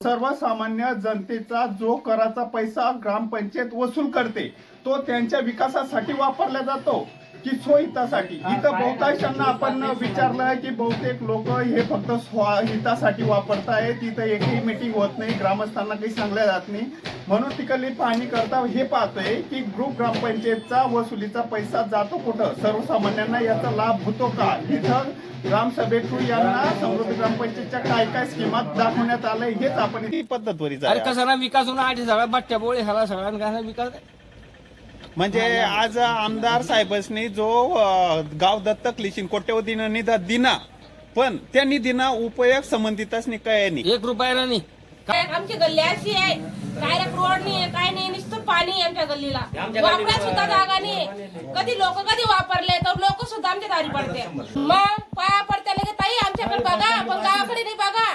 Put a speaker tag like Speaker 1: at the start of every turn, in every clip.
Speaker 1: सर्वसामान्य जनतेचा जो कराचा पैसा ग्रामपंचायत वसूल करते तो त्यांच्या विकासासाठी वापरला जातो की स्वहितासाठी। इथं बहुतांशांना आपण विचारलं की बहुतेक लोक हे फक्त स्वहितासाठी वापरतायत, इथं एकही मीटिंग होत नाही, ग्रामस्थांना काही सांगलं जात नाही। म्हणून तिकडली पाहणी करता हे पाहतोय की ग्रुप ग्रामपंचायतचा वसुलीचा पैसा जातो कुठं, सर्वसामान्यांना याचा लाभ होतो का। इथं ग्रामसभेतून यांना समृद्धी ग्रामपंचायतच्या काय काय स्कीमात दाखवण्यात आलंय हेच आपण ही पद्धतवरी
Speaker 2: अरे कसा विकास होणार 8 सगळा बट्ट्या बोळे ह्याला सगळ्यांना विकास।
Speaker 1: म्हणजे आज आमदार साहेबांनी जो गाव दत्तक लिशीन कोट्यवधीनं निधी दिना, पण त्या निधीना उपयोग संबंधितच नाही काय नाही,
Speaker 2: 1 रुपयाला नाही।
Speaker 3: आमची गल्ली अशी आहे, डायरेक्ट रोड नाही, काय नाही, नुसतं पाणी आमच्या गल्लीला, वापरायला सुद्धा जागा नाही। कधी लोक कधी वापरले तर लोक सुद्धा आमच्या दारी पडते, मग पाया पडते लगे ताई आमच्याकडे बघा, पण गावाकडे नाही बघा।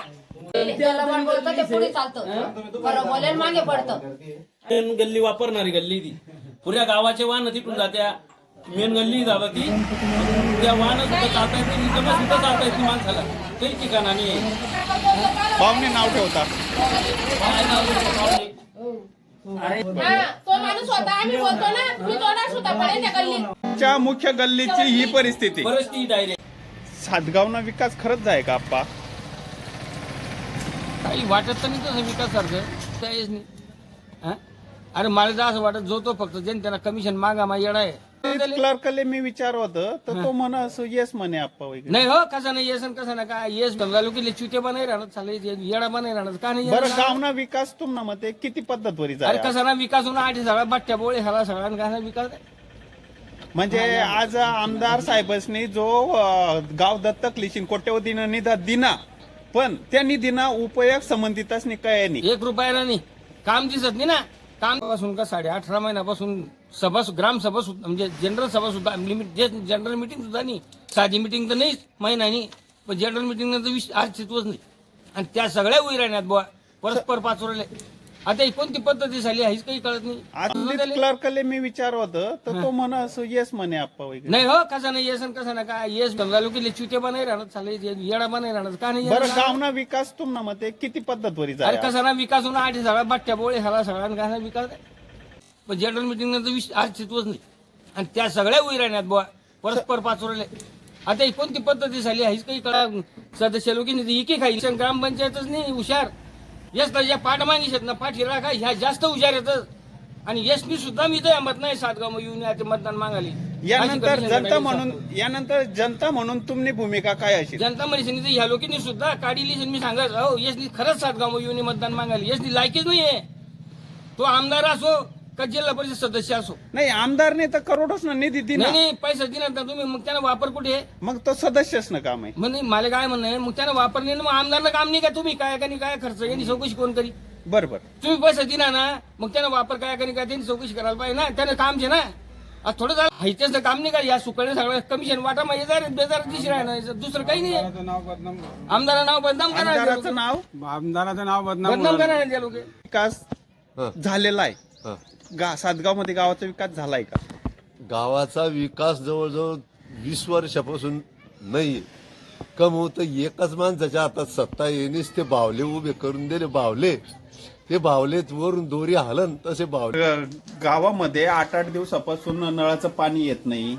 Speaker 4: त्याला पण बोलतं ते पुढे चालतं, बरं बोलेल मागे पडतं।
Speaker 2: गल्ली वापरणारी गल्ली ती पुऱ्या गावाचे वाहन तिकडून जात्या, मेन गल्ली जातात ती, त्या वाहन सुद्धा चालता येते, इथं सुद्धा चालता येते माणसाला, काही ठिकाणा नाही।
Speaker 1: पाहुणे नाव ठेवतात
Speaker 3: तो माणूस होता, आम्ही बोलतो ना तुम्ही तोडा सुद्धा पडेल त्या गल्लीत।
Speaker 1: च्या मुख्य गल्लीची ही परिस्थिती।
Speaker 2: डायरेक्ट
Speaker 1: सातगावना विकास खरंच आहे का आप्पा?
Speaker 2: काही वाटत तर नाही तसं विकास सारखं काहीच नाही। अरे मला तर असं वाटत जो तो फक्त जनतेला कमिशन मागा मा येडा आहे।
Speaker 1: क्लर्कले मी विचार होतं तर तो म्हणा असं येस म्हणे आप्पा वगैरे।
Speaker 2: नाही हो, कसं नाही येस कसं ना काय येस समजा लोक चुते बनाय राहणार, चालले येडा बनाय राहणार का नाही।
Speaker 1: बरं गावना विकास तुम्हाला मते किती पद्धतवरी
Speaker 2: अरे
Speaker 1: जाय?
Speaker 2: कसा ना विकास होणार 8 सगळा बट्ट्या बोळे ह्याला सगळ्यांना विकास।
Speaker 1: म्हणजे आज आमदार साहेबांनी जो गाव दत्तक लिशीन कोट्यवधीनं निधी दिना, पण त्या निधीना उपयोग संबंधितच नाही काय नाही,
Speaker 2: 1 रुपयाला नाही। काम दिसत नाही ना, काम पासून का 18.5 महिन्यापासून सभा ग्रामसभा सुद्धा म्हणजे जनरल सभा सुद्धा जनरल मिटिंग सुद्धा नाही, साधी मिटिंग तर नाहीच महिन्यानी, पण जनरल मिटिंग तर अस्तित्वच नाही। आणि त्या सगळ्या उईराण्यात बुवा परस्पर पाचोरले। आता ही कोणती पद्धती झाली हेच काही कळत नाही।
Speaker 1: आज क्लर्कले मी विचार होतं तर तो म्हणा असं येस म्हणे आप्पा वगैरे।
Speaker 2: नाही हो, कसं नाही येस कसं ना काय येस समजा लोक चुते बनाय राहणार, चालले येडा बनाय राहणार का नाही।
Speaker 1: बरं गावना विकास तुम्हाला मते किती पद्धतवरी
Speaker 2: अरे
Speaker 1: जाय?
Speaker 2: कसा ना विकास होणार 8 सगळा बट्ट्या बोळे ह्याला सगळ्यांना विकास। पण जनरल मिटिंग तर अस्तित्वच नाही। आणि त्या सगळ्या उईराण्यात बुवा परस्पर पाचोरले। आता ही कोणती पद्धती झाली हेच काही कळत। सदस्य लोक एकी खाई ग्रामपंचायतच नाही हुशार, यस तर पाठमागी शेत ना पाठीरा काय ह्या जास्त हुशार येतच। आणि यशनी सुद्धा मी तर मत नाही सातगाव येऊन आता मतदान मागाली।
Speaker 1: यानंतर जनता म्हणून तुमची भूमिका काय असेल?
Speaker 2: जनता म्हणजे ह्या लोकांनी सुद्धा काढली मी सांगत हो, यशनी खरंच सातगाव येऊन मतदान मागाली, यशनी लायकीच नाहीये। तो आमदार असो का जिल्हा परिषद सदस्य असो।
Speaker 1: नाही आमदारने तर करोडच ना निधी दिला,
Speaker 2: नाही पैसा दिला ना तुम्ही, मग त्याला वापर कुठे आहे?
Speaker 1: मग तो सदस्यच ना काम आहे।
Speaker 2: म्हणजे मला काय म्हणणं आहे, मग त्याला वापर नाही ना, मग आमदारला काम नाही का? तुम्ही काय काय खर्च यांनी चौकशी कोण करी?
Speaker 1: बरोबर,
Speaker 2: तुम्ही पैसा दिला ना, मग त्याला वापर काय त्यांनी चौकशी करायला पाहिजे ना, त्यानं काम छे ना। आज थोडं झालं हायच्याच काम नाही का, या सुकळणे सगळं कमिशन वाटा मग बेजार दिशी राहणार, दुसरं काही नाही। आमदाराचं नाव बदनाम करा,
Speaker 5: आमदाराचं नाव
Speaker 2: बदनाम करा त्या लोक।
Speaker 1: विकास झालेला आहे सातगाव मध्ये, गावाचा विकास झालाय का?
Speaker 6: गावाचा विकास जवळजवळ 20 वर्षापासून नाही। कमवत एकच माणसाच्या हातात सत्ता येणेच ते बावले उभे करून दिले, बावले ते बावलेत वरून दोरी हलन तसे बावले।
Speaker 1: गावामध्ये 8-8 दिवसापासून नळाचं पाणी येत नाही,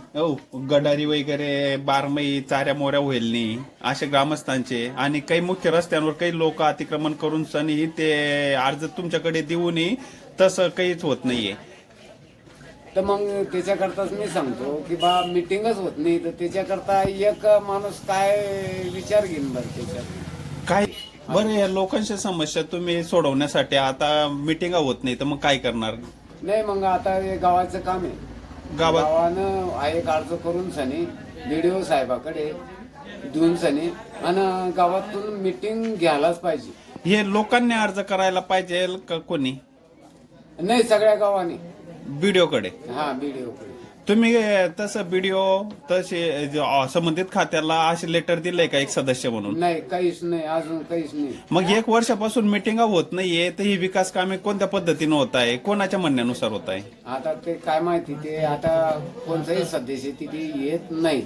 Speaker 1: गडारी वगैरे बारमाही चाऱ्या मोऱ्या होईल नाही असे ग्रामस्थांचे। आणि काही मुख्य रस्त्यांवर काही लोक अतिक्रमण करून सनी ते अर्ज तुमच्याकडे देऊनही तसं काहीच होत नाहीये।
Speaker 5: तर मग त्याच्याकरताच मी सांगतो की बा मीटिंगच होत नाही, तर त्याच्याकरता एक माणूस काय विचार घेईन बरं त्याच्यात
Speaker 1: काय बरं या लोकांच्या समस्या तुम्ही सोडवण्यासाठी आता मिटिंग होत नाही तर मग काय करणार?
Speaker 5: नाही मग आता हे गावाचं काम आहे, गावानं एक अर्ज करून सनी BDO साहेबाकडे देऊन सनी आणि गावातून मीटिंग घ्यायलाच पाहिजे।
Speaker 1: हे लोकांनी अर्ज करायला पाहिजे का कोणी?
Speaker 5: नाही सगळ्या गावाने
Speaker 1: BDO कडे।
Speaker 5: हा BDO कडे
Speaker 1: तुम्ही तसं BDO तसे संबंधित खात्याला असे लेटर दिलंय का एक सदस्य म्हणून?
Speaker 5: नाही, काहीच नाही, अजून काहीच नाही।
Speaker 1: मग 1 वर्षापासून मिटिंग होत नाहीये तर ही विकास कामे कोणत्या पद्धतीने होत आहे, कोणाच्या म्हणण्यानुसार होत आहे?
Speaker 5: आता ते काय माहिती, ते आता कोणताही सदस्य तिथे येत नाही।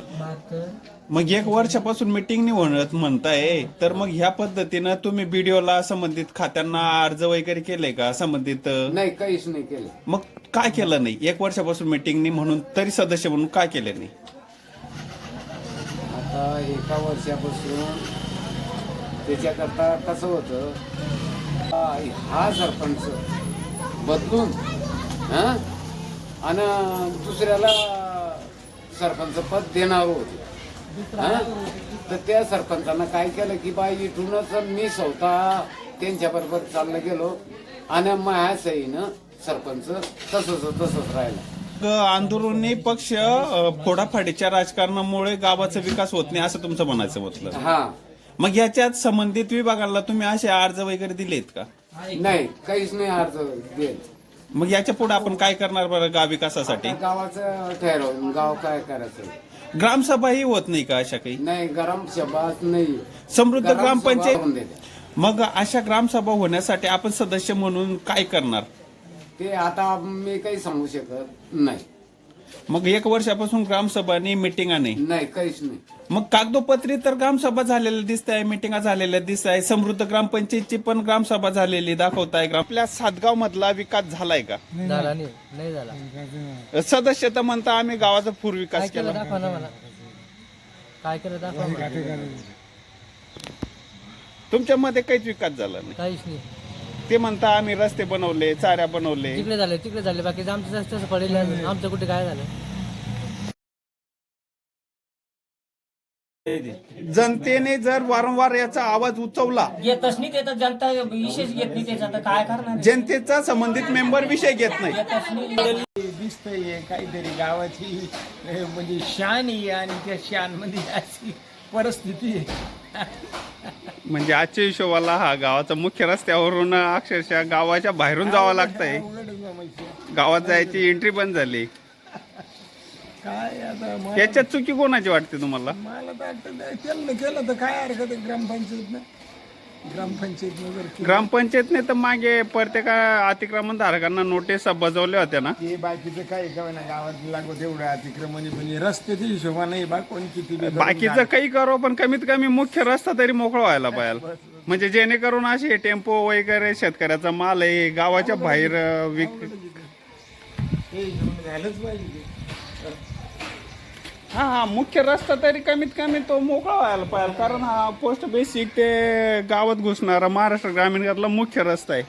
Speaker 1: मग 1 वर्षापासून मीटिंग नाही होत म्हणताय, तर मग ह्या पद्धतीनं तुम्ही बीडीओला संबंधित खात्यांना अर्ज वगैरे केले का संबंधित?
Speaker 5: नाही, काहीच नाही केलं.
Speaker 1: मग काय केलं नाही? 1 वर्षापासून मीटिंग नाही म्हणून तरी सदस्य म्हणून काय केले नाही?
Speaker 5: आता 1 वर्षापासून त्याच्याकरता कसं होतं, हा सरपंच बदलून आणि दुसऱ्याला सरपंच पद देणार होते. तर त्या सरपंचांना काय केलं की बा इथूनच मी स्वतः त्यांच्याबरोबर चाललं गेलो आणि माझ्या सहीनं सरपंच तसंच राहिला.
Speaker 1: आंदोलनी पक्ष फोडाफाडीच्या राजकारणामुळे गावाचा विकास होत नाही असं तुमचं म्हणायचं म्हटलं.
Speaker 5: हा.
Speaker 1: मग याच्यात संबंधित विभागाला तुम्ही असे अर्ज वगैरे दिलेत का?
Speaker 5: नाही, काहीच नाही अर्ज देत.
Speaker 1: मग याच्या पुढे आपण काय करणार बरं गाव विकासासाठी?
Speaker 5: गावाचं ठरवून गाव काय करायचं.
Speaker 1: ग्रामसभाही होत नाही का अशा काही?
Speaker 5: नाही, ग्रामसभाच नाही.
Speaker 1: समृद्ध ग्रामपंचायत.
Speaker 5: होऊन देते.
Speaker 1: मग अशा ग्रामसभा होण्यासाठी आपण सदस्य म्हणून काय करणार?
Speaker 5: ते आता मी काही सांगू शकत नाही.
Speaker 1: मग 1 वर्षापासून ग्रामसभा नाही, मिटिंगा नाही.
Speaker 5: नाही, काहीच नाही.
Speaker 1: मग कागदोपत्री तर ग्रामसभा झालेल्या दिसत आहे, मिटिंगा झालेल्या दिसत आहे. समृद्ध ग्रामपंचायतची पण ग्रामसभा झालेली दाखवताय. आपल्या सातगाव मधला विकास झालाय का?
Speaker 7: झाला नाही झाला.
Speaker 1: सदस्य तर म्हणता आम्ही गावाचा पूर्व विकास केला.
Speaker 7: दाखवा ना मला, काय केलं दाखवा मला.
Speaker 1: तुमच्या मध्ये काहीच विकास झाला नाही.
Speaker 7: काहीच नाही.
Speaker 1: ते म्हणता आम्ही रस्ते बनवले, चाऱ्या बनवले.
Speaker 7: तिकडे झाले बाकी आमचं जास्त पडेल. आमचं कुठे काय झालं?
Speaker 1: जनतेने जर वारंवार याचा आवाज उचवला,
Speaker 2: येतच नाही ते तर जनता विशेष घेत नाही त्याचा, तर काय करणार?
Speaker 1: जनतेचा संबंधित मेंबर विषय घेत नाही.
Speaker 8: दिसतंय काहीतरी गावाची म्हणजे शान आहे आणि त्या शान मध्ये अशी परिस्थिती आहे.
Speaker 1: म्हणजे आजच्या हिशोबाला हा गावाचा मुख्य रस्त्यावरून अक्षरशः गावाच्या बाहेरून जावं लागतंय. गावात जायची एंट्री बंद झाली.
Speaker 8: काय आता
Speaker 1: याच्यात चुकी कोणाची वाटते तुम्हाला?
Speaker 8: मला तर वाटतं त्यांना केलं तर काय हरकत आहे. ग्रामपंचायतनं जर केलं.
Speaker 1: ग्रामपंचायतने तर मागे प्रत्येक अतिक्रमण धारकांना नोटीस बजावल्या होत्या ना.
Speaker 8: ते बाकीचं काही काय ना गावात लागू तेवढं अतिक्रमण म्हणजे रस्त्याच्या हिशोबाने नाही बा कोणी किती बी करून
Speaker 1: बाकीचं काही करो पण कमीत कमी मुख्य रस्ता तरी मोकळा व्हायला पाहिजे. म्हणजे जेणेकरून असे टेम्पो वगैरे शेतकऱ्याचा माल आहे गावाच्या बाहेर
Speaker 8: हे झालंच पाहिजे.
Speaker 1: हा मुख्य रस्ता तरी कमीत कमी तो मोकळा व्हायला पाहिजे. कारण हा पोस्ट बेसिक ते गावात घुसणारा महाराष्ट्र ग्रामीणला मुख्य रस्ता आहे.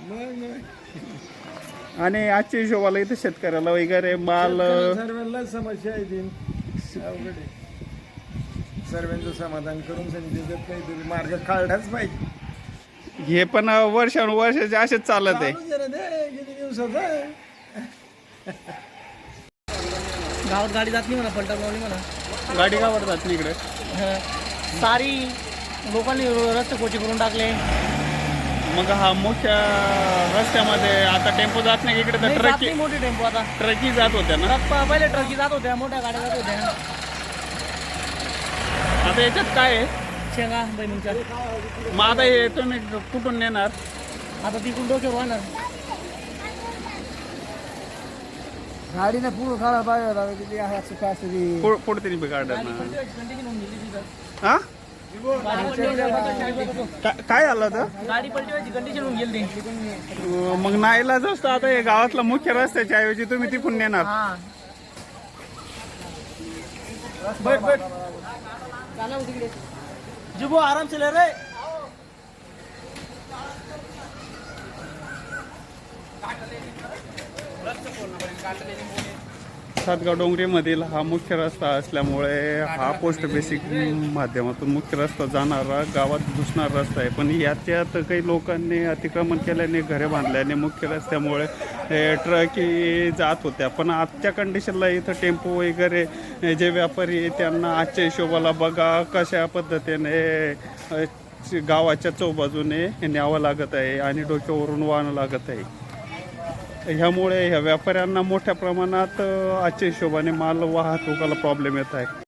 Speaker 1: आणि आजच्या हिशोबाला इथे शेतकऱ्याला वगैरे माल
Speaker 8: सर्वांना समस्या आहे. ती अवघड आहे. सर्वांचं समाधान करून त्याच्यात काहीतरी मार्ग काढलाच पाहिजे.
Speaker 1: हे पण वर्षानुवर्षाचे असेच चालत आहे.
Speaker 8: किती दिवसाचं
Speaker 7: गावात गाडी जात नाही म्हणा, पलटा लावली म्हणा.
Speaker 1: गाडी गावात जात नाही इकडे.
Speaker 7: सारी लोकांनी रस्ते कोची करून टाकले.
Speaker 1: मग हा मुख्य रस्त्यामध्ये आता टेम्पो जात नाही इकडे, तर ट्रकी
Speaker 7: मोठी टेम्पो आता
Speaker 1: ट्रकी जात होत्या ना.
Speaker 7: पहिले ट्रकी जात होत्या, मोठ्या गाड्या जात होत्या.
Speaker 1: आता याच्यात काय आहे?
Speaker 7: शेंगा बहिणींच्या.
Speaker 1: मग आता हे तुम्ही कुठून नेणार?
Speaker 7: आता तिकडून डोक्यावर वाहणार. गाडीने पूर्ण काढा पाहिजे.
Speaker 1: पुढे गार्डन हा काय झालं होतं?
Speaker 7: गाडी पलटवायची कंडिशन होऊन गेली.
Speaker 1: मग नाईलाज असतो. आता हे गावातला मुख्य रस्त्याच्या ऐवजी तुम्ही तिकून नेणार.
Speaker 7: जुबो आराम से ले रे.
Speaker 1: सातगाव डोंगरीमधील हा मुख्य रस्ता असल्यामुळे हा पोस्ट बेसिक माध्यमातून मुख्य रस्ता जाणारा गावात घुसणारा रस्ता आहे. पण याच्यात काही लोकांनी अतिक्रमण केल्याने, घरे बांधल्याने मुख्य रस्त्यामुळे ट्रकी जात होत्या. पण आजच्या कंडिशनला इथं टेम्पो वगैरे जे व्यापारी आहे त्यांना आजच्या हिशोबाला बघा कशा पद्धतीने गावाच्या चौबाजूने न्यावं लागत आहे आणि डोक्यावरून वाहनं लागत आहे. ह्यामुळे ह्या व्यापाऱ्यांना मोठ्या प्रमाणात आजच्या हिशोबाने माल वाहतुकाला प्रॉब्लेम येत आहे.